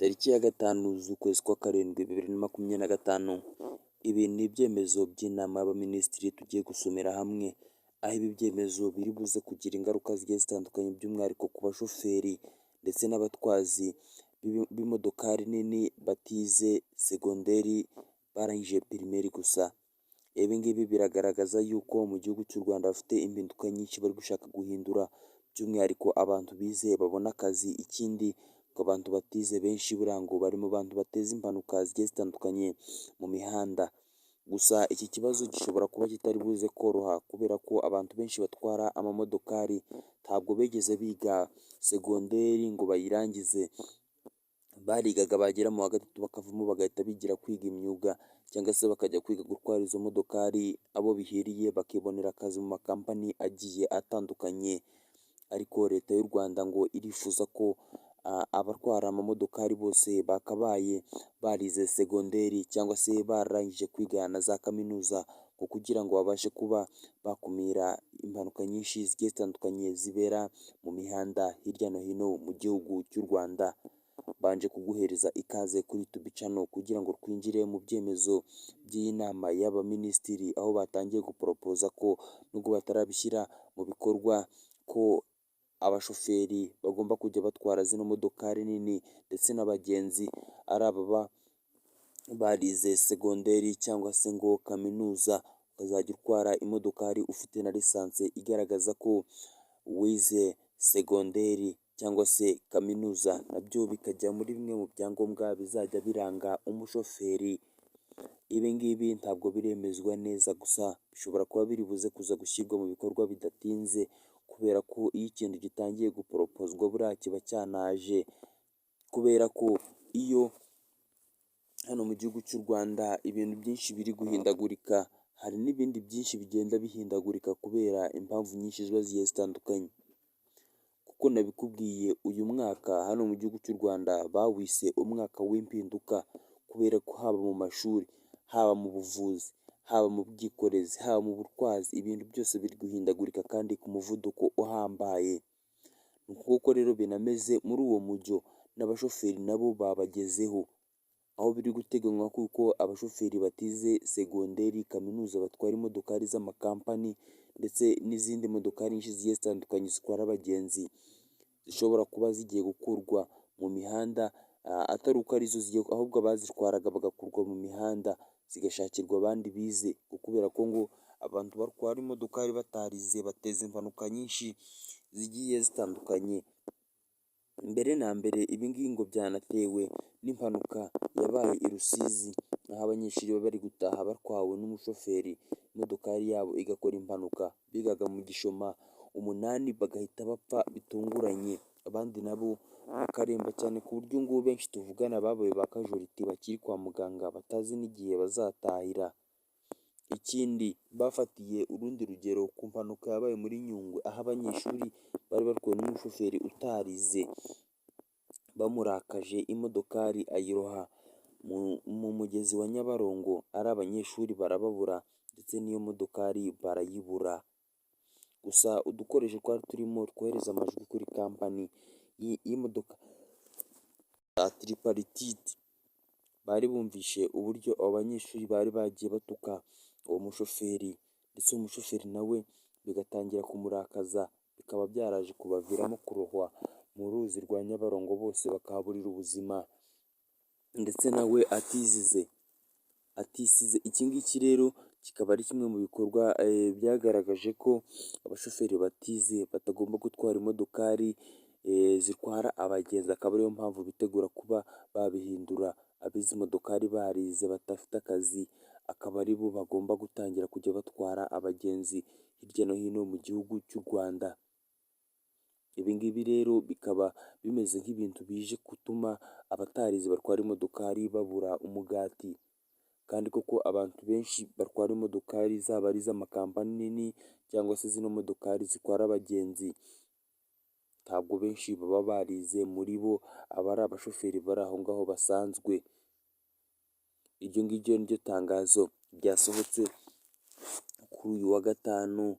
Tariki ya 5 z'ukwezi kwa karindwi 2025, ibi ni ibyemezo by'inama y'abaminisitiri tugiye gusomera hamwe, aho ibi byemezo biri buze kugira ingaruka zigiye zitandukanye by'umwihariko ku bashoferi ndetse n'abatwazi b'imodokari nini batize segonderi, barangije pirimeri gusa. Ibi ngibi biragaragaza yuko mu gihugu cy'u Rwanda bafite impinduka nyinshi bari gushaka guhindura, by'umwihariko abantu bize babona akazi. Ikindi ngo abantu batize benshi buriya ngo bari mu bantu bateza impanuka zigiye zitandukanye mu mihanda. Gusa iki kibazo gishobora kuba kitari buze koroha kubera ko abantu benshi batwara amamodokari ntabwo bigeze biga segonderi ngo bayirangize, barigaga bagera mu wa gatatu bakavamo bagahita bigira kwiga imyuga cyangwa se bakajya kwiga gutwara izo modokari, abo bihiriye bakibonera akazi mu makampani agiye atandukanye. Ariko leta y'u Rwanda ngo irifuza ko abatwara amamodokari bose bakabaye barize segonderi cyangwa se barangije kwiga na za kaminuza, ngo kugira ngo babashe kuba bakumira impanuka nyinshi zigiye zitandukanye zibera mu mihanda hirya no hino mu gihugu cy'u Rwanda. Mbanje kuguhereza ikaze kuri YouTube channel kugira ngo twinjire mu byemezo by'iyi nama y'abaminisitiri, aho batangiye guporopoza ko nubwo batarabishyira mu bikorwa ko abashoferi bagomba kujya batwara zino modokari nini ndetse n'abagenzi ari ababa barize segonderi cyangwa se ngo kaminuza, ukazajya utwara imodokari ufite na lisansi igaragaza ko wize segonderi cyangwa se kaminuza, nabyo bikajya muri bimwe mu byangombwa bizajya biranga umushoferi. Ibi ngibi ntabwo biremezwa neza, gusa bishobora kuba biri buze kuza gushyirwa mu bikorwa bidatinze, kubera ko iyo ikintu gitangiye guporopozwa buriya kiba cyanaje, kubera ko iyo hano mu gihugu cy'u Rwanda ibintu byinshi biri guhindagurika, hari n'ibindi byinshi bigenda bihindagurika kubera impamvu nyinshi ziba zigiye zitandukanye. Kuko nabikubwiye, uyu mwaka hano mu gihugu cy'u Rwanda bawise umwaka w'impinduka, kubera ko haba mu mashuri, haba mu buvuzi, haba mu bwikorezi, haba mu butwazi, ibintu byose biri guhindagurika kandi ku muvuduko uhambaye. Ni ukuvuga ko rero binameze muri uwo mujyo n'abashoferi nabo babagezeho, aho biri guteganywa kuko abashoferi batize segonderi, kaminuza batwara imodokari z'amakampani ndetse n'izindi modokari nyinshi zigiye zitandukanye zitwara abagenzi, zishobora kuba zigiye gukurwa mu mihanda, atari uko arizo zigiye, ahubwo abazitwaraga bagakurwa mu mihanda zigashakirwa abandi bize, kubera ko ngo abantu batwara imodokari batarize bateza impanuka nyinshi zigiye zitandukanye. Mbere na mbere ibi ngibi ngo byanatewe n'impanuka yabaye i Rusizi, aho abanyeshuri baba bari gutaha batwawe n'umushoferi, imodokari yabo igakora impanuka, bigaga mu Gishoma 8 bagahita bapfa bitunguranye, abandi nabo bakaremba cyane ku buryo ngo benshi tuvugana babaye ba kajoriti bakiri kwa muganga batazi n'igihe bazatahira. Ikindi bafatiye urundi rugero ku mpanuka yabaye muri Nyungwe, aho abanyeshuri bari batwawe n'umushoferi utarize, bamurakaje imodokari ayiroha mu mugezi wa Nyabarongo, ari abanyeshuri barababura ndetse n'iyo modokari barayibura. Gusa udukoresho twari turimo twohereza amajwi kuri kampani y'imodoka ya Tripartite, bari bumvishe uburyo abo banyeshuri bari bagiye batuka uwo mushoferi, ndetse umushoferi nawe bigatangira kumurakaza, bikaba byaraje kubaviramo kurohwa mu ruzi rwa Nyabarongo, bose bakahaburira ubuzima ndetse nawe atisize. Iki ngiki rero kikaba ari kimwe mu bikorwa byagaragaje ko abashoferi batize batagomba gutwara imodokari zitwara abagenzi, akaba ariyo mpamvu bitegura kuba babihindura, abize imodokari barize badafite akazi akaba aribo bagomba gutangira kujya batwara abagenzi hirya no hino mu gihugu cy'u Rwanda. Ibi ngibi rero bikaba bimeze nk'ibintu bije gutuma abatarize batwara imodokari babura umugati, kandi koko abantu benshi batwara imodokari zaba ari iz'amakampani nini cyangwa se zino modokari zitwara abagenzi, ntabwo benshi baba barize muri bo, aba ari abashoferi bari aho ngaho basanzwe. Iryo ngiryo niryo tangazo ryasohotse kuri uyu wa 5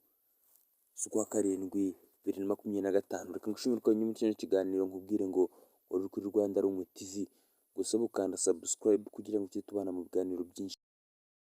z'ukwa karindwi 2025. Reka ngushimire ko wanyuze muri kino kiganiro, nkubwire ngo uri kuri Rwanda Rumwe TV, gusa ukanda subscribe kugira ngo tujye tubana mu biganiro byinshi.